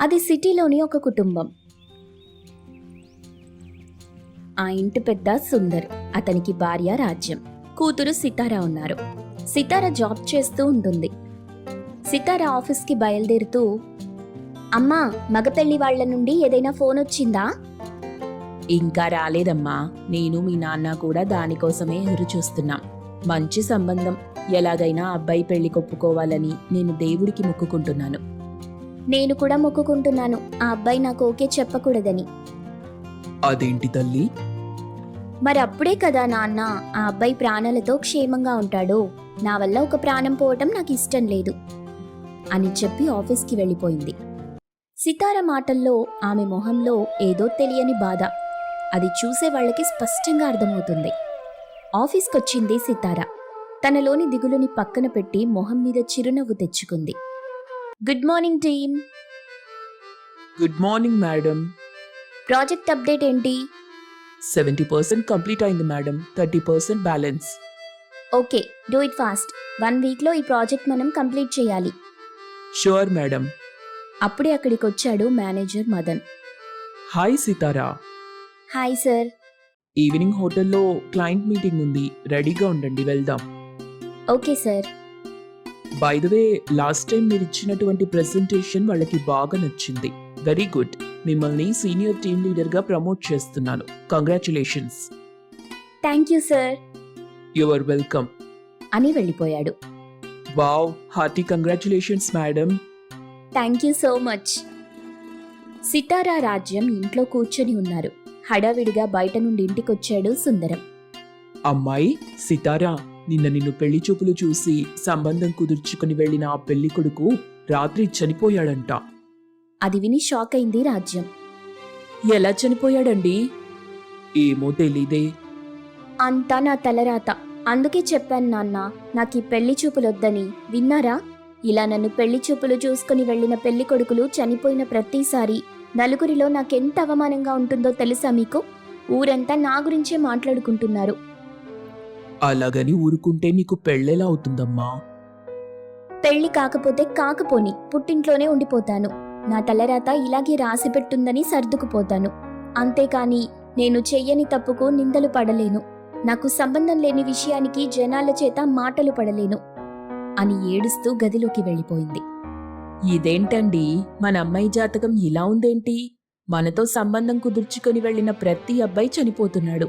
అది సిటీలోని ఒక కుటుంబం. ఆ ఇంటి పెద్ద సుందర్, అతనికి భార్య రాజ్యం, కూతురు సితారా ఉన్నారు. సితారా జాబ్ చేస్తూ ఉంటుంది. సితారా ఆఫీస్కి బయలుదేరుతూ, అమ్మా, మగపెళ్లి వాళ్ల నుండి ఏదైనా ఫోన్ వచ్చిందా? ఇంకా రాలేదమ్మా. నేను మీ నాన్న కూడా దానికోసమే ఎదురు చూస్తున్నాం. మంచి సంబంధం, ఎలాగైనా అబ్బాయి పెళ్లి కొప్పుకోవాలని నేను దేవుడికి మొక్కుకుంటున్నాను. నేను కూడా మొక్కుకుంటున్నాను, ఆ అబ్బాయి నాకు ఓకే చెప్పకూడదని. అదేంటి తల్లి? మరి అప్పుడే కదా నాన్న ఆ అబ్బాయి ప్రాణాలతో క్షేమంగా ఉంటాడు. నా వల్ల ఒక ప్రాణం పోవటం నాకు ఇష్టం లేదు అని చెప్పి ఆఫీస్కి వెళ్ళిపోయింది. సితార మాటల్లో ఆమె మొహంలో ఏదో తెలియని బాధ. అది చూసే వాళ్ళకి స్పష్టంగా అర్థమవుతుంది. ఆఫీస్కొచ్చింది సితార. తనలోని దిగులుని పక్కన పెట్టి మొహం మీద చిరునవ్వు తెచ్చుకుంది. Good morning team. Good morning madam. Project update ఏంటి? 70% కంప్లీట్ అయింది madam, 30% balance. Okay, do it fast. 1 వీక్లో ఈ ప్రాజెక్ట్ మనం కంప్లీట్ చేయాలి. Sure madam. అప్పుడే అక్కడికొచ్చాడు manager Madan. Hi Sitara. Hi sir. Evening హోటల్లో క్లయింట్ మీటింగ్ ఉంది, రెడీగా ఉండండి, వెళ్దాం. Okay sir. By the way, last time మీరు ఇచ్చినటువంటి ప్రెజెంటేషన్ వాళ్ళకి బాగా నచ్చింది. Very good. మిమ్మల్ని సీనియర్ టీమ్ లీడర్గా ప్రమోట్ చేస్తున్నాను. Congratulations. Thank you sir you're welcome అని వెళ్ళిపోయాడు. Wow, hearty congratulations madam. Thank you so much. Sitara రాజ్యం ఇంట్లో కూర్చొని ఉన్నారు. హడావిడిగా బయట నుండి ఇంటికొచ్చాడు సుందరం. అమ్మాయి సితారా, నిన్ను పెళ్లి చూపులు చూసి సంబంధం కుదుర్చుకుని వెళ్ళిన ఆ పెళ్లి కొడుకు రాత్రి చనిపోయాడంట. అది విని షాక్ అయింది రాజ్యం. ఎలా చనిపోయాడండి? ఏమో తెలీదే. అంతా నా తలరాత. అందుకే చెప్పాను నాన్న, నాకు ఈ పెళ్లి చూపులొద్దని. విన్నారా? ఇలా నన్ను పెళ్లి చూపులు చూసుకుని వెళ్లిన పెళ్లి కొడుకులు చనిపోయిన ప్రతిసారి నలుగురిలో నాకెంత అవమానంగా ఉంటుందో తెలుసా మీకు? ఊరంతా నా గురించే మాట్లాడుకుంటున్నారు. అలాగని ఊరుకుంటే నీకు పెళ్ళెలా అవుతుందమ్మా? పెళ్లి కాకపోతే కాకపోని పుట్టింట్లోనే ఉండిపోతాను. నా తలరాత ఇలాగే రాసిపెట్టుందని సర్దుకుపోతాను. అంతేకాని నేను చెయ్యని తప్పుకు నిందలు పడలేను. నాకు సంబంధం లేని విషయానికి జనాల చేత మాటలు పడలేను అని ఏడుస్తూ గదిలోకి వెళ్ళిపోయింది. ఇదేంటండి, మన అమ్మాయి జాతకం ఇలా ఉందేంటి? మనతో సంబంధం కుదుర్చుకొని వెళ్ళిన ప్రతి అబ్బాయి చనిపోతున్నాడు.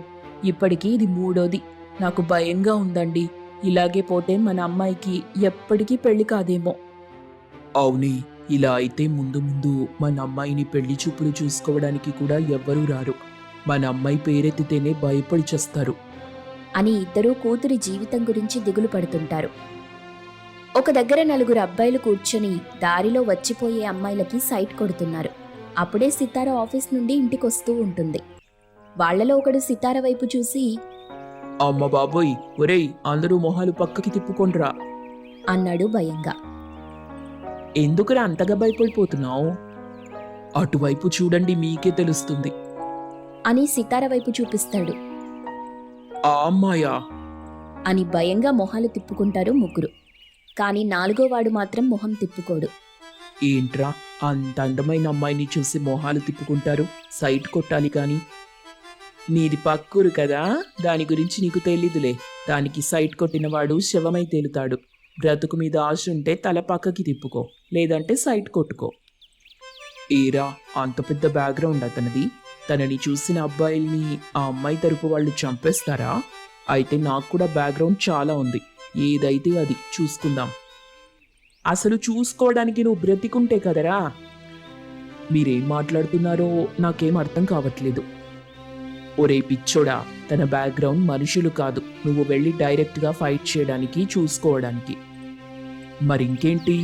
ఇప్పటికీ ఇది 3వది. నాకు భయంగా ఉందండి. ఇలాగే పోతే మన అమ్మాయికి ఎప్పటికీ పెళ్లి కాదేమో. అవునే, ఇలా అయితే ముందు ముందు మన అమ్మాయిని పెళ్లి చూపులు చూసుకోవడానికి కూడా ఎవ్వరూ రారు. మన అమ్మాయి పేరెత్తితేనే భయపడి చేస్తారు అని ఇద్దరూ కూతురి జీవితం గురించి దిగులు పడుతుంటారు. ఒక దగ్గర 4 అబ్బాయిలు కూర్చొని దారిలో వచ్చిపోయే అమ్మాయిలకి సైట్ కొడుతున్నారు. అప్పుడే సితార ఆఫీస్ నుండి ఇంటికొస్తూ ఉంటుంది. వాళ్లలో ఒకడు సితార వైపు చూసి, అమ్మ బాబోయ్, ఒరేయ్, అందరూ మొహాలు పక్కకి తిప్పుకొండ్రా అన్నాడు భయంగా. ఎందుకురా అంతగా భయపడిపోతున్నావు? అటువైపు చూడండి, మీకే తెలుస్తుంది అని సితార వైపు చూపిస్తాడు. ఆ అమ్మాయా? అని భయంగా మొహాలు తిప్పుకుంటారు ముగ్గురు. కాని 4వ వాడు మాత్రం మొహం తిప్పుకోడు. ఏంట్రా, అంత అందమైన అమ్మాయిని చూసి మొహాలు తిప్పుకుంటారు? సైట్ కొట్టాలి కాని. నీది పక్కూరు కదా, దాని గురించి నీకు తెలీదులే. దానికి సైట్ కొట్టినవాడు శవమై తేలుతాడు. బ్రతుకు మీద ఆశ ఉంటే తల పక్కకి తిప్పుకో, లేదంటే సైట్ కొట్టుకో. ఏరా, అంత పెద్ద బ్యాక్గ్రౌండ్ అతనిది. తనని చూసిన అబ్బాయిల్ని ఆ అమ్మాయి తరపు వాళ్ళు చంపేస్తారా? అయితే నాకు కూడా బ్యాక్గ్రౌండ్ చాలా ఉంది. ఏదైతే అది చూసుకుందాం. అసలు చూసుకోవడానికి నువ్వు బ్రతికుంటే కదరా. మీరేం మాట్లాడుతున్నారో నాకేం అర్థం కావట్లేదు. ఒరే పిచ్చోడా, తన బ్యాక్గ్రౌండ్ మనుషులు కాదు, నువ్వు వెళ్ళి డైరెక్ట్గా ఫైట్ చేయడానికి, చూసుకోవడానికి. మరింకేంటి?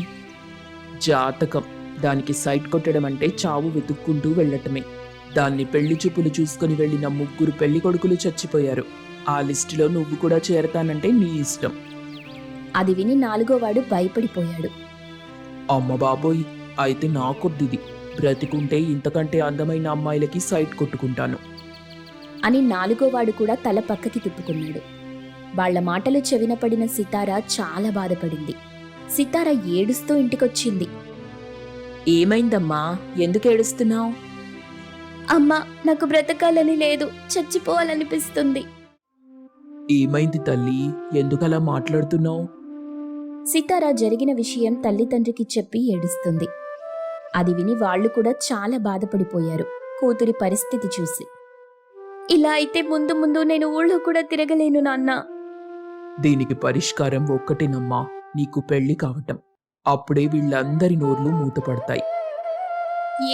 జాతకం. దానికి సైట్ కొట్టడం అంటే చావు వెతుక్కుంటూ వెళ్ళటమే. దాన్ని పెళ్లి చూపులు చూసుకుని వెళ్ళిన 3 పెళ్లి కొడుకులు చచ్చిపోయారు. ఆ లిస్టులో నువ్వు కూడా చేరతానంటే నీ ఇష్టం. అది విని 4వ వాడు భయపడిపోయాడు. అమ్మ బాబోయ్, అయితే నాకొద్దిది. బ్రతికుంటే ఇంతకంటే అందమైన అమ్మాయిలకి సైట్ కొట్టుకుంటాను అని 4వ వాడు కూడా తల పక్కకి తిప్పుకున్నాడు. వాళ్ల మాటలు చెవిన పడిన సితార చాలా బాధపడింది. సితార ఏడుస్తూ ఇంటికొచ్చింది. ఏమైందమ్మా? ఎందుకు ఏడుస్తున్నావు? అమ్మా, నాకు బ్రతకాలని లేదు, చచ్చిపోవాలనిపిస్తుంది. ఏమైంది తల్లి? ఎందుకలా మాట్లాడుతున్నావు? సితార జరిగిన విషయం తల్లిదండ్రికి చెప్పి ఏడుస్తుంది. అది విని వాళ్ళు కూడా చాలా బాధపడిపోయారు కూతురి పరిస్థితి చూసి. ఇలా అయితే ముందు ముందు నేను ఊళ్ళో కూడా తిరగలేను నాన్న. దీనికి పరిష్కారం ఒక్కటేనమ్మా, నీకు పెళ్లి కావటం. అప్పుడే వీళ్ళందరి నోర్లు మూతపడతాయి.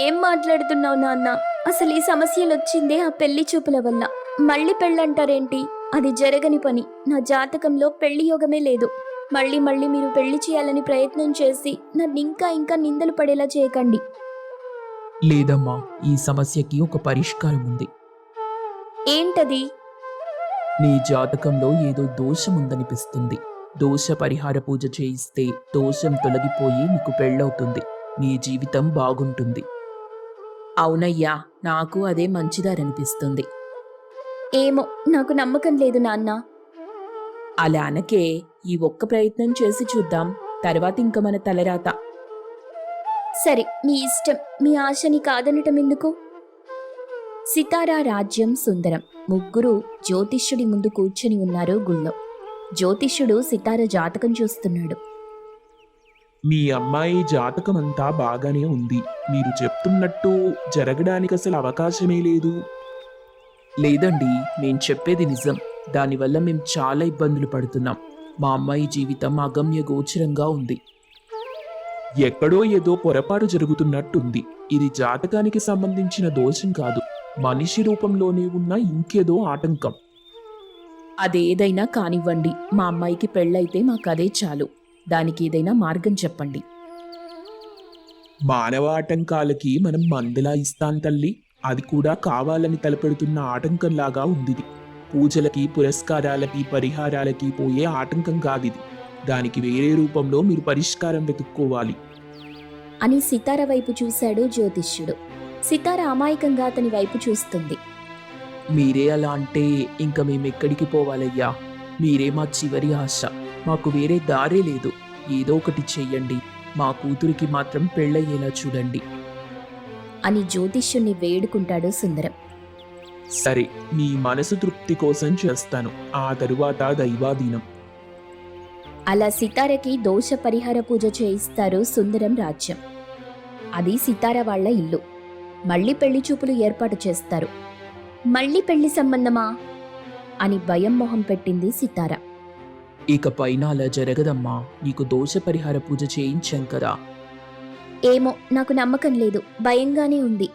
ఏం మాట్లాడుతున్నావు నాన్న? అసలు ఈ సమస్యలొచ్చిందే ఆ పెళ్లి చూపుల వల్ల. మళ్ళీ పెళ్ళంటారేంటి? అది జరగని పని. నా జాతకంలో పెళ్లి యోగమే లేదు. మళ్ళీ మళ్ళీ మీరు పెళ్లి చేయాలని ప్రయత్నం చేసి నన్ను ఇంకా ఇంకా నిందలు పడేలా చేయకండి. లేదమ్మా, ఈ సమస్యకి ఒక పరిష్కారం ఉంది. ఏంటది? నీ జాతకంలో ఏదో దోషం ఉందనిపిస్తుంది. దోష పరిహార పూజ చేయిస్తే దోషం తొలగిపోయి నీకు పెళ్ళవుతుంది. నీ జీవితం బాగుంటుంది. అవునయ్యా, నాకు అదే మంచిదారనిపిస్తుంది. ఏమో, నాకు నమ్మకం లేదు నాన్న. అలా అనకే, ఈ ఒక్క ప్రయత్నం చేసి చూద్దాం. తర్వాత ఇంక మన తలరాత. సరే, మీ ఇష్టం. మీ ఆశని కాదనటం ఎందుకు? సితారా, రాజ్యం, సుందరం ముగ్గురు జ్యోతిష్యుడి ముందు కూర్చొని ఉన్నారు గుళ్ళో. జ్యోతిష్యుడు సితార జాతకం చూస్తున్నాడు. మీ అమ్మాయి జాతకం అంతా బాగానే ఉంది. మీరు చెప్తున్నట్టు జరగడానికి అసలు అవకాశమే లేదు. లేదండి, నేను చెప్పేది నిజం. దానివల్ల మేము చాలా ఇబ్బందులు పడుతున్నాం. మా అమ్మాయి జీవితం అగమ్య గోచరంగా ఉంది. ఎక్కడో ఏదో పొరపాటు జరుగుతున్నట్టుంది. ఇది జాతకానికి సంబంధించిన దోషం కాదు, మనిషి రూపంలోనే ఉన్న ఇంకేదో ఆటంకం. అదేదైనా కానివ్వండి, మా అమ్మాయికి పెళ్ళైతే మాకదే చాలు. దానికి ఏదైనా మార్గం చెప్పండి. మానవ ఆటంకాలకి మనం మందులా ఇస్తాం తల్లి. అది కూడా కావాలని తలపెడుతున్న ఆటంకంలాగా ఉంది. పూజలకి, పురస్కారాలకి, పరిహారాలకి పోయే ఆటంకం కాదిది. దానికి వేరే రూపంలో మీరు పరిష్కారం వెతుక్కోవాలి అని సితార వైపు చూశాడు జ్యోతిష్యుడు. సితార అమాయకంగా అతని వైపు చూస్తుంది. మీరే అలా అంటే ఇంక మేమెక్కడికి పోవాలయ్యా? మీరే మా చివరి ఆశ. మాకు వేరే దారే లేదు. ఏదో ఒకటి చెయ్యండి. మా కూతురికి మాత్రం పెళ్ళయ్యేలా చూడండి అని జ్యోతిష్యుణ్ణి వేడుకుంటాడు సుందరం. సరే, మీ మనసు తృప్తి కోసం చేస్తాను. ఆ తరువాత దైవాధీనం. అలా సితారకి దోష పరిహార పూజ చేయిస్తారు సుందరం, రాజ్యం. అది సితార వాళ్ళ ఇల్లు. మళ్ళీ పెళ్లి చూపులు ఏర్పాటు చేస్తారు. మళ్ళీ పెళ్లి సంబంధమా అని భయం మొహం పెట్టింది సితార. ఇక పైన అలా జరగదమ్మా. నీకు దోష పరిహార పూజ చేయించాం కదా. ఏమో, నాకు నమ్మకం లేదు, భయంగానే ఉంది.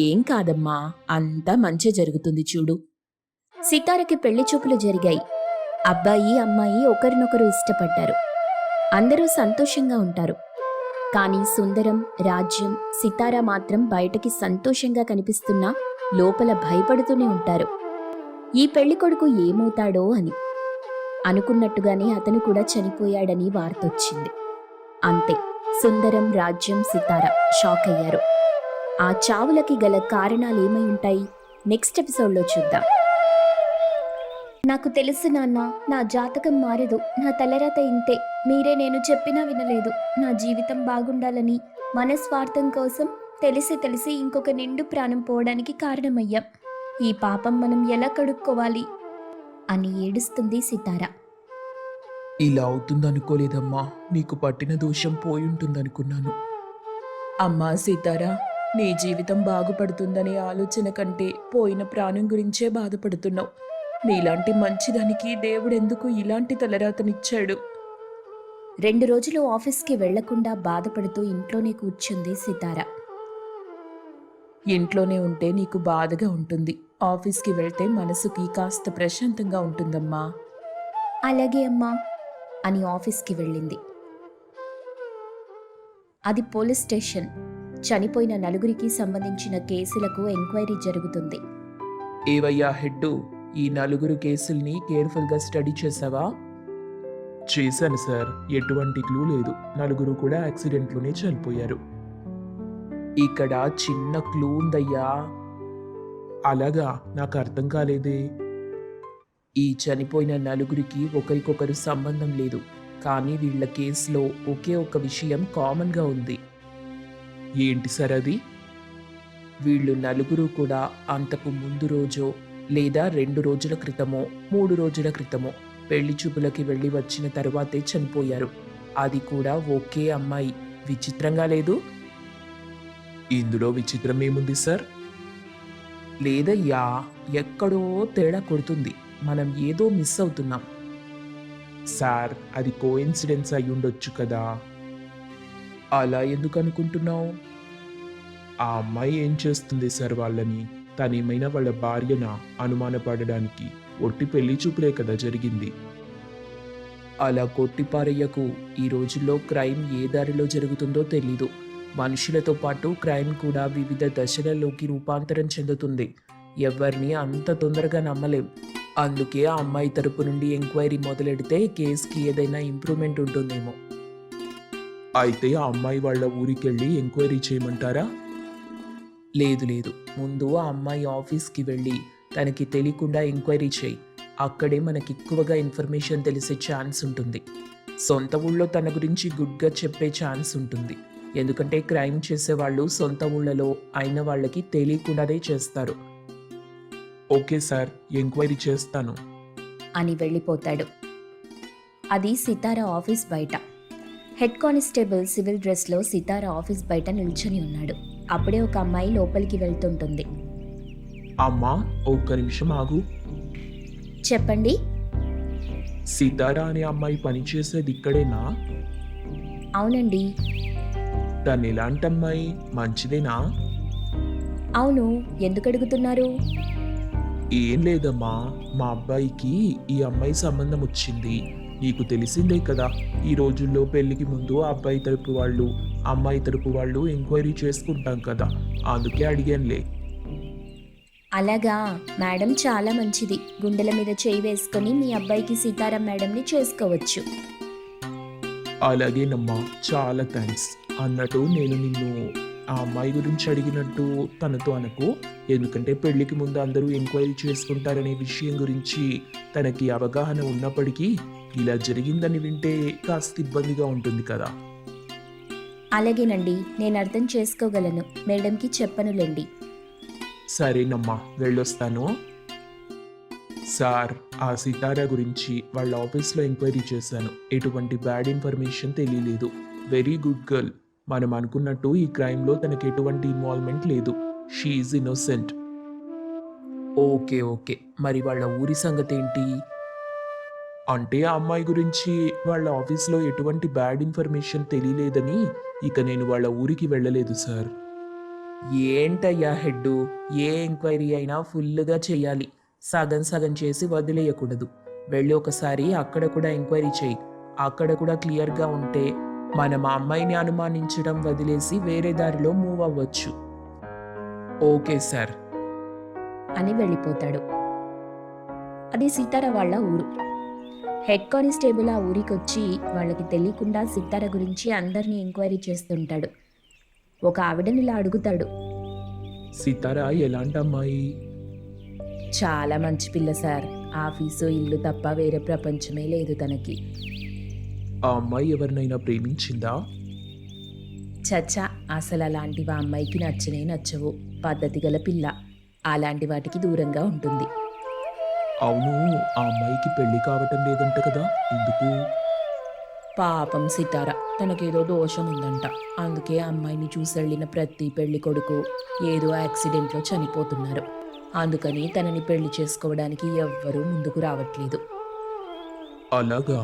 ఏం కాదమ్మా, అంతా మంచి జరుగుతుంది చూడు. సితారకి పెళ్లి చూపులు జరిగాయి. అబ్బాయి, అమ్మాయి ఒకరినొకరు ఇష్టపడ్డారు. అందరూ సంతోషంగా ఉంటారు. కానీ సుందరం, రాజ్యం, సితార మాత్రం బయటకి సంతోషంగా కనిపిస్తున్నా లోపల భయపడుతూనే ఉంటారు. ఈ పెళ్లి కొడుకు ఏమవుతాడో అని. అనుకున్నట్టుగానే అతను కూడా చనిపోయాడని వార్తొచ్చింది. అంతే, సుందరం, రాజ్యం, సితార షాక్ అయ్యారు. ఆ చావులకి గల కారణాలేమై ఉంటాయి నెక్స్ట్ ఎపిసోడ్లో చూద్దాం. నాకు తెలుసు నాన్న, నా జాతకం మారదు. నా తలరాత ఇంతే. మీరే నేను చెప్పినా వినలేదు. నా జీవితం బాగుండాలని మనస్వార్థం కోసం తెలిసి తెలిసి ఇంకొక నిండు ప్రాణం పోవడానికి కారణమయ్యాం. ఈ పాపం మనం ఎలా కడుక్కోవాలి అని ఏడుస్తుంది సితార. ఇలా అవుతుందనుకోలేదమ్మా. నీకు పట్టిన దోషం పోయుంటుందనుకున్నాను. అమ్మా సీతారా, నీ జీవితం బాగుపడుతుందనే ఆలోచన కంటే పోయిన ప్రాణం గురించే బాధపడుతున్నావు. నీలాంటి మంచిదానికి దేవుడెందుకు ఇలాంటి తలరాతనిచ్చాడు? 2 రోజులు ఆఫీస్కి వెళ్లకుండా బాధపడుతూ ఇంట్లోనే కూర్చుంది సితార. ఇంట్లోనే ఉంటే నీకు బాధగా ఉంటుంది. ఆఫీస్కి వెళ్తే మనసుకి కాస్త ప్రశాంతంగా ఉంటుందమ్మా. అలాగే అమ్మా అని ఆఫీస్కి వెళ్ళింది. అది పోలీస్ స్టేషన్. చనిపోయిన 4 సంబంధించిన కేసులకు ఎంక్వైరీ జరుగుతుంది. ఏవయ్యా హెడ్డు, ఈ 4 కేసుల్ని కేర్ఫుల్గా స్టడీ చేసావా? చేశాను సార్. ఎటువంటి క్లూ లేదు. 4 కూడా యాక్సిడెంట్లోనే చనిపోయారు. ఇక్కడ చిన్న క్లూ ఉందయ్యా. అలాగా? నాకు అర్థం కాలేదే. ఈ చనిపోయిన 4 ఒకరికొకరు సంబంధం లేదు. కానీ వీళ్ళ కేసులో ఒకే ఒక విషయం కామన్గా ఉంది. ఏంటి సార్ అది? వీళ్ళు నలుగురు కూడా అంతకు ముందు రోజో లేదా 2 రోజుల క్రితమో 3 రోజుల క్రితమో పెళ్లి చూపులకి వెళ్ళి వచ్చిన తరువాతే చనిపోయారు. అది కూడా ఒకే అమ్మాయి. విచిత్రంగా లేదు? ఇందులో విచిత్రం ఏముంది సార్? లేదయ్యా, ఎక్కడో తేడా కొడుతుంది. మనం ఏదో మిస్ అవుతున్నాం. సార్, అది కోఇన్సిడెన్స్ అయి ఉండొచ్చు కదా. అలా ఎందుకు అనుకుంటున్నావు? ఆ అమ్మాయి ఏం చేస్తుంది సార్ వాళ్ళని? తనేమైనా వాళ్ళ భార్యనా అనుమానపడడానికి? ఒట్టి పెళ్లి చూపులే కదా జరిగింది. అలా కొట్టిపారయ్యకు. ఈ రోజుల్లో క్రైమ్ ఏ దారిలో జరుగుతుందో తెలీదు. మనుషులతో పాటు క్రైమ్ కూడా వివిధ దశలలోకి రూపాంతరం చెందుతుంది. ఎవరిని అంత తొందరగా నమ్మలేం. అందుకే ఆ అమ్మాయి తరపు నుండి ఎంక్వైరీ మొదలెడితే కేసుకి ఏదైనా ఇంప్రూవ్మెంట్ ఉంటుందేమో. అయితే ఆ అమ్మాయి వాళ్ళ ఊరికెళ్ళి ఎంక్వైరీ చేయమంటారా? లేదు లేదు, ముందు ఆ అమ్మాయి ఆఫీస్కి వెళ్ళి తనకి తెలియకుండా ఎంక్వైరీ చేయి. అక్కడే మనకి ఎక్కువగా ఇన్ఫర్మేషన్ తెలిసే ఛాన్స్ ఉంటుంది. సొంత ఊళ్ళో తన గురించి గుడ్గా చెప్పే ఛాన్స్ ఉంటుంది. ఎందుకంటే క్రైమ్ చేసేవాళ్ళు సొంత ఊళ్ళలో అయిన వాళ్ళకి తెలియకుండానే చేస్తారు. ఓకే సార్, ఎంక్వైరీ చేస్తాను అని వెళ్ళిపోతాడు. అది సితార ఆఫీస్ బయట. హెడ్ కానిస్టేబుల్ సివిల్ డ్రెస్లో సితార ఆఫీస్ బయట నిల్చొని ఉన్నాడు. అప్పుడే ఒక అమ్మాయి లోపలికి వెళ్తుంటుంది. అమ్మా, ఒక్క నిమిషం ఆగు. చెప్పండి. సితారా అనే అమ్మాయి పనిచేసేది ఇక్కడేనా? అవునండి. తను ఎలాంటి అమ్మాయి? మంచిదేనా? అవును, ఎందుకు అడుగుతున్నారు? ఏం లేదమ్మా, మా అబ్బాయికి ఈ అమ్మాయి సంబంధం వచ్చింది. నీకు తెలిసిందే కదా, ఈ రోజుల్లో పెళ్లికి ముందు అబ్బాయి తరపు వాళ్ళు అమ్మాయి తరపు వాళ్ళు ఎంక్వైరీ చేసుకుంటాం కదా, అందుకే అడిగానులే. అలాగా, మేడం చాలా మంచిది. గుండెల మీద చేయి వేసుకొని మీ అబ్బాయికి సీతారాం మేడంని చేసుకోవచ్చు. అలాగేనమ్మా, చాలా థ్యాంక్స్. అన్నట్టు నేను నిన్ను ఆ అమ్మాయి గురించి అడిగినట్టు తనతో అనకు. ఎందుకంటే పెళ్లికి ముందు అందరూ ఎంక్వైరీ చేసుకుంటారనే విషయం గురించి తనకి అవగాహన ఉన్నప్పటికీ ఇలా జరిగిందని వింటే కాస్త ఇబ్బందిగా ఉంటుంది కదా. అలాగేనండి, నేను అర్థం చేసుకోగలను. మేడంకి చెప్పనులేండి. సరేనమ్మా, వెళ్ళొస్తాను. సార్, ఆ సితారా గురించి వాళ్ళ ఆఫీస్లో ఎంక్వైరీ చేశాను. ఎటువంటి బ్యాడ్ ఇన్ఫర్మేషన్ తెలియలేదు. Very good girl. మనం అనుకున్నట్టు ఈ క్రైమ్లో తనకి ఎటువంటి ఇన్వాల్వ్మెంట్ లేదు. She is innocent. Okay okay, మరి వాళ్ళ ఊరి సంగతి ఏంటి? అంటే ఆ అమ్మాయి గురించి వాళ్ళ ఆఫీస్లో ఎటువంటి బ్యాడ్ ఇన్ఫర్మేషన్ తెలియలేదని ఇక నేను వాళ్ళ ఊరికి వెళ్ళలేదు సార్. ఏంటయ్యా హెడ్డు, ఏ ఎంక్వైరీ అయినా ఫుల్గా చేయాలి. సగం సగం చేసి వదిలేయకూడదు. వెళ్ళి ఒకసారి అక్కడ కూడా ఎంక్వైరీ చేయి. అక్కడ కూడా క్లియర్గా ఉంటే మనం ఆ అమ్మాయిని అనుమానించడం వదిలేసి వేరే దారిలో మూవ్ అవ్వచ్చు. ఓకే సార్ అని వెళ్ళిపోతాడు. అది సీతార వాళ్ళ ఊరు. హెడ్ కానిస్టేబుల్ ఆ ఊరికొచ్చి వాళ్ళకి తెలియకుండా సీతార గురించి అందరినీ ఎంక్వైరీ చేస్తుంటాడు. ఒక ఆవిడని ఇలా అడుగుతాడు. సితారా ఎలాంటి అమ్మాయి? చాలా మంచి పిల్ల సార్. ఆఫీసు ఇల్లు తప్ప వేరే ప్రపంచమే లేదు తనకి. ఆ అమ్మాయి ఎవరినైనా ప్రేమించిందా? చచ్చా, అసలు అలాంటివి ఆ అమ్మాయికి నచ్చనే నచ్చవు. పద్ధతి గల పిల్ల. అలాంటి వాటికి దూరంగా ఉంటుంది. అవును, ఆ అమ్మాయికి పెళ్లి కావటం లేదంట కదా, ఎందుకు? పాపం సితార, తనకేదో దోషం ఉందంట. అందుకే ఆ అమ్మాయిని చూసెళ్ళిన ప్రతి పెళ్లి కొడుకు ఏదో యాక్సిడెంట్లో చనిపోతున్నారు. అందుకని తనని పెళ్లి చేసుకోవడానికి ఎవ్వరూ ముందుకు రావట్లేదు. అలాగా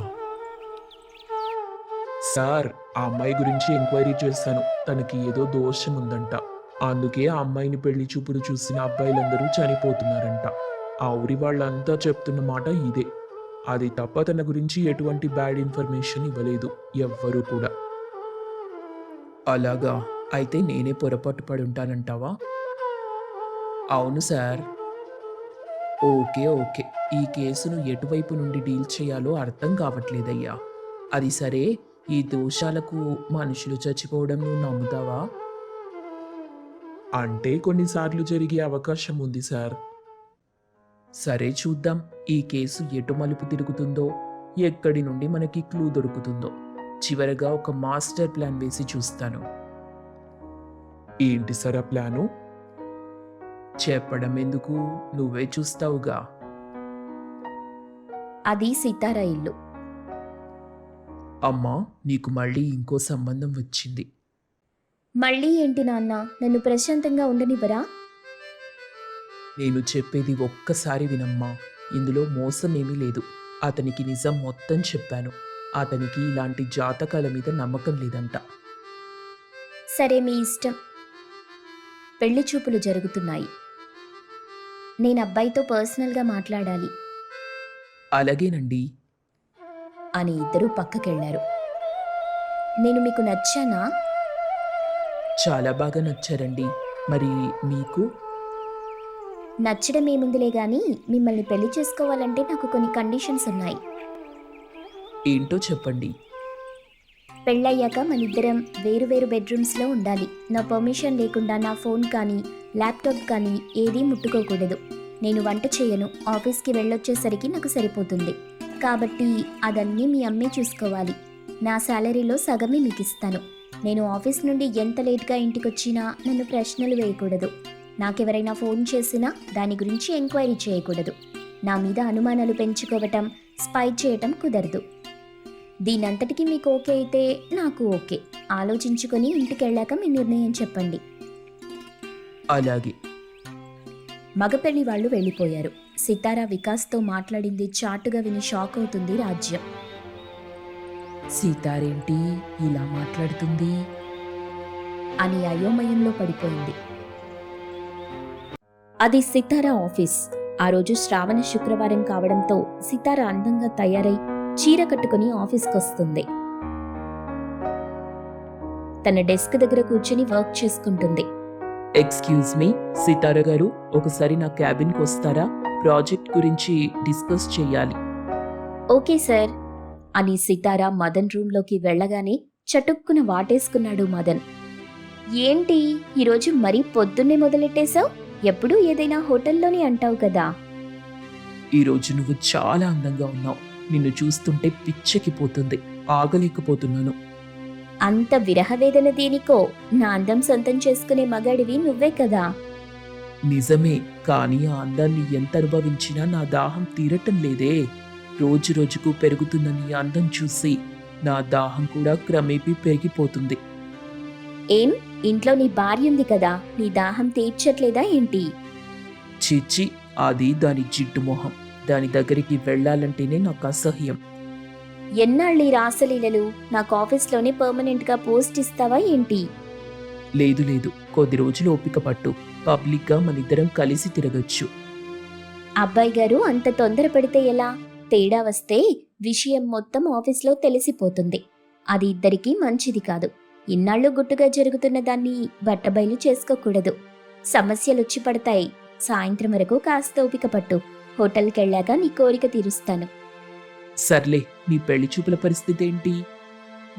సార్, ఆ అమ్మాయి గురించి ఎంక్వైరీ చేశాను. తనకి ఏదో దోషం ఉందంట. అందుకే ఆ అమ్మాయిని పెళ్లి చూపులు చూసిన అబ్బాయిలందరూ చనిపోతున్నారంట. ఆ ఊరి వాళ్ళంతా చెప్తున్న మాట ఇదే. అది తప్ప తన గురించి ఎటువంటి బ్యాడ్ ఇన్ఫర్మేషన్ ఇవ్వలేదు ఎవ్వరూ కూడా. అలాగా, అయితే నేనే పొరపాటు పడి ఉంటానంటావా? అవును సార్. ఓకే ఓకే, ఈ కేసును ఎటువైపు నుండి డీల్ చేయాలో అర్థం కావట్లేదయ్యా. అది సరే, ఈ దోషాలకు మనుషులు చచ్చిపోవడం నువ్వు నమ్ముతావా? అంటే కొన్నిసార్లు జరిగే అవకాశం ఉంది సార్. సరే చూద్దాం, ఈ కేసు ఎటు మలుపు తిరుగుతుందో, ఎక్కడి నుండి మనకి క్లూ దొరుకుతుందో. చివరగా ఒక మాస్టర్ ప్లాన్ వేసి చూస్తాను. ఏంటి సార్ ఆ ప్లాను? చెప్పడం ఎందుకు, నువ్వే చూస్తావుగా. అది సితార ఇల్లు. అమ్మా, నీకు మళ్ళీ ఇంకో సంబంధం వచ్చింది. మళ్ళీ ఏంటి నాన్న, నన్ను ప్రశాంతంగా ఉండనివ్వరా? నేను చెప్పేది ఒక్కసారి వినమ్మా. ఇందులో మోసం ఏమీ లేదు. అతనికి నిజం మొత్తం చెప్పాను. అతనికి ఇలాంటి జాతకాల మీద నమ్మకం లేదంట. సరే, మీ ఇష్టం. పెళ్లి చూపులు జరుగుతున్నాయి. నేను అబ్బాయితో పర్సనల్గా మాట్లాడాలి అలాగేనండి. అని ఇద్దరూ పక్కకెళ్లారు. నేను మీకు నచ్చానా? చాలా బాగా నచ్చారండి. మరి మీకు? నచ్చడం ఏముందిలే గాని, మిమ్మల్ని పెళ్లి చేసుకోవాలంటే నాకు కొన్ని కండిషన్స్ ఉన్నాయి. ఏంటో చెప్పండి. పెళ్ళయ్యాక మనిద్దరం వేరు వేరు బెడ్రూమ్స్లో ఉండాలి. నా పర్మిషన్ లేకుండా నా ఫోన్ కానీ ల్యాప్టాప్ కానీ ఏదీ ముట్టుకోకూడదు. నేను వంట చేయను. ఆఫీస్కి వెళ్ళొచ్చేసరికి నాకు సరిపోతుంది. కాబట్టి అదన్నీ మీ అమ్మే చూసుకోవాలి. నా శాలరీలో సగమే మీకు ఇస్తాను. నేను ఆఫీస్ నుండి ఎంత లేట్గా ఇంటికొచ్చినా నన్ను ప్రశ్నలు వేయకూడదు. నాకెవరైనా ఫోన్ చేసినా దాని గురించి ఎంక్వైరీ చేయకూడదు. నా మీద అనుమానాలు పెంచుకోవటం, స్పై చేయటం కుదరదు. దీనంతటికీ మీకు ఓకే అయితే నాకు ఓకే. ఆలోచించుకొని ఇంటికెళ్ళాక మీ నిర్ణయం చెప్పండి. అలాగే. మగపెళ్లి వాళ్ళు వెళ్ళిపోయారు. సితార వికాస్తో మాట్లాడింది చాటుగా విని షాక్ అవుతుంది రాజ్యం. సీతారేంటి ఇలా మాట్లాడుతుంది? అని అయోమయంలో పడిపోయింది. అది సితార ఆఫీస్. ఆ రోజు శ్రావణ శుక్రవారం కావడంతో సితార అందంగా తయారై చీర కట్టుకుని ఆఫీస్కొస్తుంది. తన డెస్క్ దగ్గర కూర్చుని వర్క్ చేసుకుంటుంది. ఎక్స్క్యూజ్ మీ, సితార గారు, ఒకసారి నా క్యాబిన్కి వస్తారా? ప్రాజెక్ట్ గురించి డిస్కస్ చేయాలి. ఓకే సార్ అని సితార మదన్ రూంలోకి వెళ్ళగానే చటుక్కున వాటేసుకున్నాడు మదన్. ఏంటి ఈరోజు మరీ పొద్దున్నే మొదలెట్టేశావు? ఎప్పుడూ ఏదైనా హోటల్లోనే అంటావు కదా. ఈరోజు నువ్వు చాలా అందంగా ఉన్నావు. నిన్ను చూస్తుంటే పిచ్చెక్కిపోతుంది. ఆగలేకపోతున్నాను. అంత విరహవేదన దేనికో? నా అందం సొంతం చేసుకునే మగాడివి నువ్వే కదా. నిజమే, కానీ ఆ అందాన్ని ఎంత అనుభవించినా నా దాహం తీరటం లేదే. రోజు రోజుకు పెరుగుతున్న నీ అందం చూసి నా దాహం కూడా క్రమేపీ పెరిగిపోతుంది. ఏం, ఇంట్లో నీ భార్య ఉంది కదా, నీ దాహం తీర్చట్లేదా ఏంటి? చిచ్చి, అది దాని జిడ్డు మొహం. దాని దగ్గరికి వెళ్ళాలంటేనే నాకు అసహ్యం. ఎన్నాళ్ళీ రాసలీలలు? నాకు ఆఫీస్లోనే పర్మనెంట్గా పోస్ట్ ఇస్తావా ఏంటి? లేదు లేదు, కొద్ది రోజులు ఓపిక పట్టు. పబ్లిక్గా మనిద్దరం కలిసి తిరగచ్చు. అబ్బాయి గారు అంత తొందరపడితే ఎలా? తేడా వస్తే విషయం మొత్తం ఆఫీస్లో తెలిసిపోతుంది. అది ఇద్దరికీ మంచిది కాదు. ఇన్నాళ్ళు గుట్టుగా జరుగుతున్న దాన్ని బట్టబయలు చేసుకోకూడదు. సమస్యలొచ్చి పడతాయి. సాయంత్రం వరకు కాస్త ఓపిక పట్టు. హోటల్కెళ్ళాక నీ కోరిక తీరుస్తాను. సర్లే, నీ పెళ్లి చూపుల పరిస్థితి ఏంటి?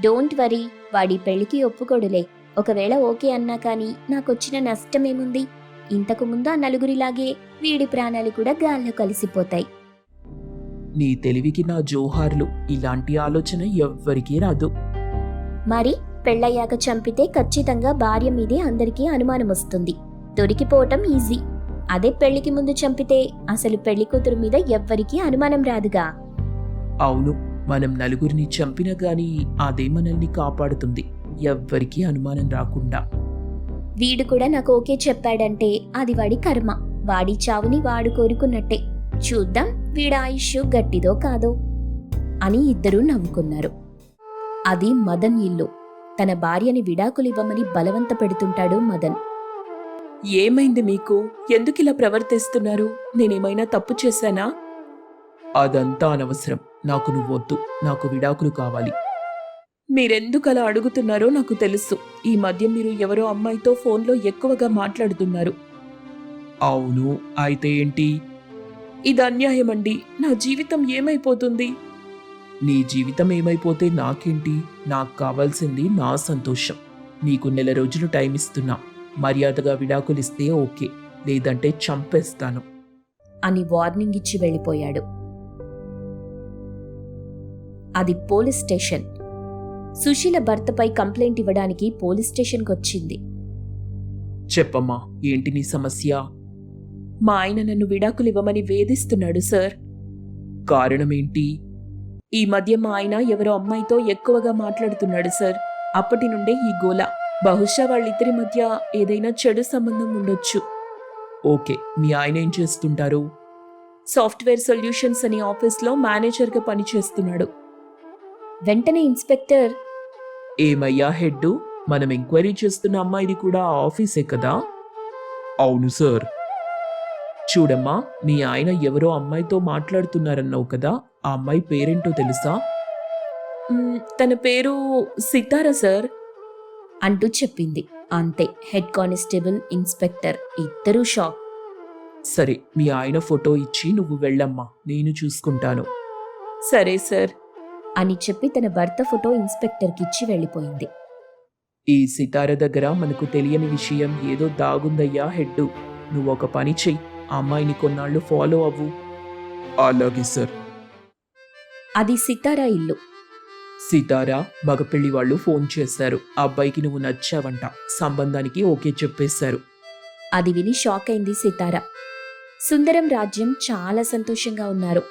డోంట్ వరీ, వాడి పెళ్లికి ఒప్పుకోడులే. ఒకవేళ ఓకే అన్నా కానీ నాకొచ్చిన నష్టమేముంది? ఇంతకు ముందు ఆ నలుగురిలాగే వీడి ప్రాణాలు కూడా గాల్లో కలిసిపోతాయి. నీ తెలివికి నా జోహార్లు. ఇలాంటి ఆలోచన ఎవ్వరికీ రాదు. మరి పెళ్ళయ్యాక చంపితే ఖచ్చితంగా భార్య మీదే అందరికీ అనుమానం వస్తుంది. దొరికిపోవటం ఈజీ. అదే పెళ్లికి ముందు చంపితే అసలు పెళ్లి కూతురు మీద ఎవ్వరికీ అనుమానం రాదుగా. అవును, మనం నలుగురిని చంపినా గాని అదే మనల్ని కాపాడుతుంది, ఎవ్వరికీ అనుమానం రాకుండా. వీడు కూడా నాకు ఓకే చెప్పాడంటే అది వాడి కర్మ. వాడి చావుని వాడు కోరుకున్నట్టే. చూద్దాం వీడి ఆయుష్ గట్టిదో కాదో అని ఇద్దరూ నవ్వుకున్నారు. అది మదన్ ఇల్లు. తన భార్యని విడాకులివ్వమని బలవంత పెడుతుంటాడు మదన్. ఏమైంది మీకు? ఎందుకిలా ప్రవర్తిస్తున్నారు? నేనేమైనా తప్పు చేశానా? అదంతా అనవసరం. నాకు నువ్వొద్దు. నాకు విడాకులు కావాలి. మీరెందుకలా అడుగుతున్నారో నాకు తెలుసు. ఈ మధ్య మీరు ఎవరో అమ్మాయితో ఫోన్లో ఎక్కువగా మాట్లాడుతున్నారు. అవును, అయితే ఏంటి? ఇది అన్యాయమండి. నా జీవితం ఏమైపోతుంది? నీ జీవితం ఏమైపోతే నాకేంటి? నాకు కావాల్సింది నా సంతోషం. నీకు 1 నెల రోజులు టైం ఇస్తున్నా. మర్యాదగా విడాకులిస్తే ఓకే, లేదంటే చంపేస్తాను అని వార్నింగ్ ఇచ్చి వెళ్ళిపోయాడు. అది పోలీస్ స్టేషన్. సుశీల భర్తపై కంప్లైంట్ ఇవ్వడానికి పోలీస్ స్టేషన్కొచ్చింది. చెప్పమ్మా, ఏంటి నీ సమస్య? మా ఆయన నన్ను విడాకులు ఇవ్వమని వేధిస్తున్నాడు సార్. కారణమేంటి? ఈ మధ్య మా ఆయన ఎవరో అమ్మాయితో ఎక్కువగా మాట్లాడుతున్నాడు సార్. అప్పటి నుండే ఈ గోల. బహుశా వాళ్ళిద్దరి మధ్య ఏదైనా చెడు సంబంధం ఉండొచ్చు. ఓకే, మీ ఆయన ఏం చేస్తుంటారు? సాఫ్ట్వేర్ సొల్యూషన్స్ అనే ఆఫీస్లో మేనేజర్గా పనిచేస్తున్నాడు. వెంటనే ఇన్స్పెక్టర్, ఏమయ్యా హెడ్, మనం ఎంక్వైరీ చేస్తున్న అమ్మాయిది కూడా ఆ ఆఫీసే కదా? అవును సార్. చూడమ్మా, మీ ఆయన ఎవరో అమ్మాయితో మాట్లాడుతున్నారన్నావు కదా, ఆ అమ్మాయి పేరేంటో తెలుసా? తన పేరు సితారా సార్ అంటూ చెప్పింది. అంతే, హెడ్ కానిస్టేబుల్, ఇన్స్పెక్టర్ ఇద్దరూ షాక్. సరే, మీ ఆయన ఫోటో ఇచ్చి నువ్వు వెళ్ళమ్మా, నేను చూసుకుంటాను. సరే సార్ అని చెప్పి తన భర్త ఫోటో ఇన్స్పెక్టర్కిచ్చి వెళ్ళిపోయింది. ఈ సితార దగ్గర మనకు తెలియని విషయం ఏదో దాగుందయ్యా హెడ్. నువ్వు ఒక పని చెయ్యి, ఆ అమ్మాయిని కొన్నాళ్ళు ఫాలో అవ్వు. అలాగే సార్. అది సితారా ఇల్లు. సితారా, మగపెళ్లి వాళ్ళు ఫోన్ చేశారు. ఆ అబ్బాయికి నువ్వు నచ్చావంట, సంబంధానికి ఓకే చెప్పేశారు. అది విని షాక్ అయింది సితారా. సుందరం రాజ్యం చాలా సంతోషంగా ఉన్నారు.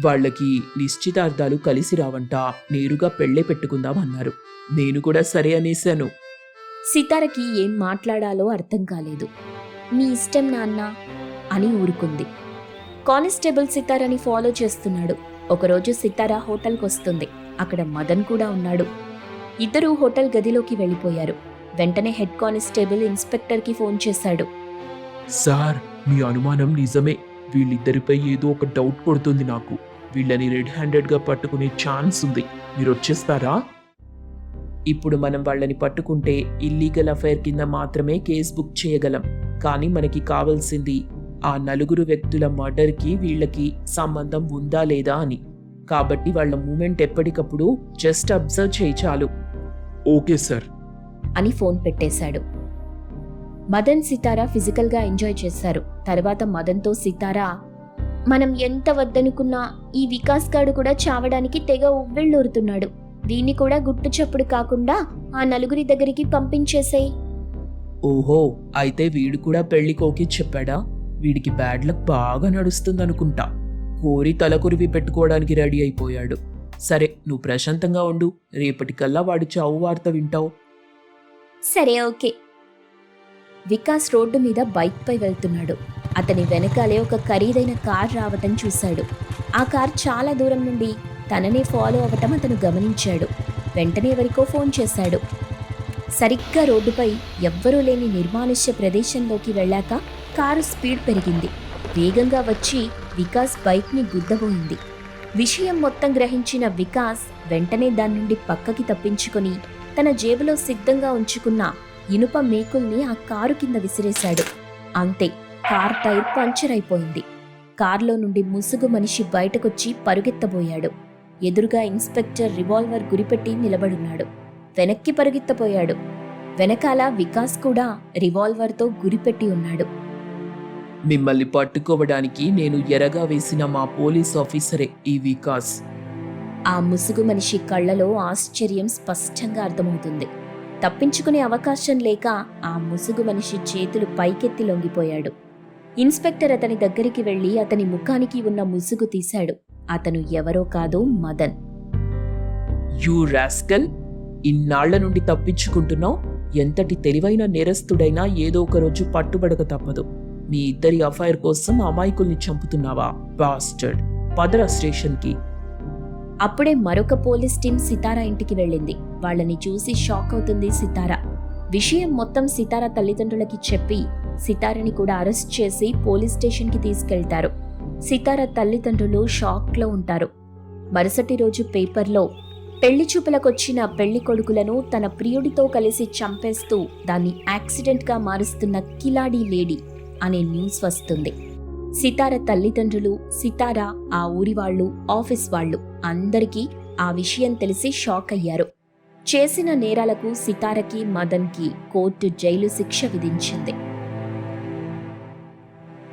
వాళ్ళకి నిశ్చితార్థాలు కలిసి రావంట, నేరుగా పెళ్ళే పెట్టుకుందామన్నారు. నేను కూడా సరే అనేశాను. సితారకి ఏం మాట్లాడాలో అర్థం కాలేదు. మీ ఇష్టం నాన్న అని ఊరుకుంది. కానిస్టేబుల్ సితారాని ఫాలో చేస్తున్నాడు. ఒకరోజు సితారా హోటల్కి వస్తుంది. అక్కడ మదన్ కూడా ఉన్నాడు. ఇద్దరూ హోటల్ గదిలోకి వెళ్ళిపోయారు. వెంటనే హెడ్ కానిస్టేబుల్ ఇన్స్పెక్టర్కి ఫోన్ చేశాడు. సార్, మీ అనుమానం నిజమే. వీళ్ళిద్దరిపై ఏదో ఒక డౌట్ కొడుతుంది నాకు. వీళ్ళని రెడ్ హ్యాండెడ్గా పట్టుకునే ఛాన్స్ ఉంది. మీరు వచ్చేస్తారా? ఇప్పుడు మనం వాళ్ళని పట్టుకుంటే ఇల్లీగల్ అఫైర్ కింద మాత్రమే కేసు బుక్ చేయగలం. కానీ మనకి కావాల్సింది ఆ నలుగురు వ్యక్తుల మర్డర్కి వీళ్ళకి సంబంధం ఉందా లేదా అని. కాబట్టి వాళ్ళ మూమెంట్ ఎప్పటికప్పుడు జస్ట్ అబ్జర్వ్ చేయి చాలు. ఓకే సార్ అని ఫోన్ పెట్టేశాడు. మదన్ సితారా ఫిజికల్గా ఎంజాయ్ చేశారు. తర్వాత మదన్తో సితారా, మనం ఎంత వద్దనుకున్నా ఈ వికాస్ గాడు కూడా చావడానికి తెగ ఉవ్వెళ్ళూరుతున్నాడు. దీన్ని కూడా గుట్టు చప్పుడు కాకుండా ఆ నలుగురి దగ్గరికి పంపించేసేయ్. ఓహో, అయితే వీడు కూడా పెళ్లికోకి చెప్పాడా? వీడికి బ్యాడ్ లక్ బాగా నడుస్తుందనుకుంటా. కోరి తలకొరివి పెట్టుకోవడానికి రెడీ అయిపోయాడు. సరే, నువ్వు ప్రశాంతంగా ఉండు. రేపటికల్లా వాడి చావు వార్త వింటావు. సరే, ఓకే. వికాస్ రోడ్డు మీద బైక్పై వెళ్తున్నాడు. అతని వెనకాలే ఒక ఖరీదైన కార్ రావటం చూశాడు. ఆ కార్ చాలా దూరం నుండి తననే ఫాలో అవ్వటం అతను గమనించాడు. వెంటనే ఎవరికో ఫోన్ చేశాడు. సరిగ్గా రోడ్డుపై ఎవ్వరూ లేని నిర్మానుష్య ప్రదేశంలోకి వెళ్ళాక కారు స్పీడ్ పెరిగింది. వేగంగా వచ్చి వికాస్ బైక్ని గుద్దబోయింది. విషయం మొత్తం గ్రహించిన వికాస్ వెంటనే దాని నుండి పక్కకి తప్పించుకొని తన జేబులో సిద్ధంగా ఉంచుకున్న ఇనుప మేకుల్ని ఆ కారు కింద విసిరేశాడు. అంతే, కార్ టైర్ పంచర్ అయిపోయింది. కారులో నుండి ముసుగు మనిషి బయటకొచ్చి పరుగెత్తబోయాడు. ఎదురుగా ఇన్స్పెక్టర్ రివాల్వర్ గురిపెట్టి నిలబడున్నాడు. వెనక్కి పరుగెత్తపోయాడు. వెనకాల వికాస్ కూడా రివాల్వర్తో గురిపెట్టి ఉన్నాడు. మిమ్మల్ని పట్టుకోవడానికి నేను ఎరగా వేసిన మా పోలీస్ ఆఫీసరే ఈ వికాస్. ఆ ముసుగు మనిషి కళ్ళలో ఆశ్చర్యం స్పష్టంగా అర్థమవుతుంది. తప్పించుకునే అవకాశం లేక ఆ ముసుగు మనిషి చేతులు పైకెత్తి లొంగిపోయాడు. ఇన్స్పెక్టర్ అతని దగ్గరికి వెళ్లి అతని ముఖానికి ఉన్న ముసుగు తీశాడు. అతను ఎవరో కాదు, మదన్. యూ రాస్కల్, ఇన్నాళ్ల నుండి తప్పించుకుంటున్నావు. ఎంతటి తెలివైన నేరస్తుడైనా ఏదో ఒక రోజు పట్టుబడక తప్పదు. మీ ఇద్దరి అఫైర్ కోసం అమాయకుల్ని చంపుతున్నావా బాస్టర్డ్? పదరా స్టేషన్కి. అప్పుడే మరొక పోలీస్ టీం సితారా ఇంటికి వెళ్ళింది. వాళ్ళని చూసి షాక్ అవుతుంది సితారా. విషయం మొత్తం సితారా తల్లిదండ్రులకి చెప్పి సితారాని కూడా అరెస్ట్ చేసి పోలీస్ స్టేషన్కి తీసుకెళ్తారు. సితారా తల్లిదండ్రులు షాక్లో ఉంటారు. మరుసటి రోజు పేపర్లో పెళ్లి చూపులకొచ్చిన పెళ్లి కొడుకులను తన ప్రియుడితో కలిసి చంపేస్తూ దాన్ని యాక్సిడెంట్గా మారుస్తున్న కిలాడీ లేడీ అనే న్యూస్ వస్తుంది. సితారా తల్లిదండ్రులు, సితారా, ఆ ఊరి వాళ్ళు, ఆఫీస్ వాళ్ళు అందరికీ ఆ విషయం తెలిసి షాక్ అయ్యారు. చేసిన నేరాలకు సితారకి, మదన్కి కోర్టు జైలు శిక్ష విధించింది.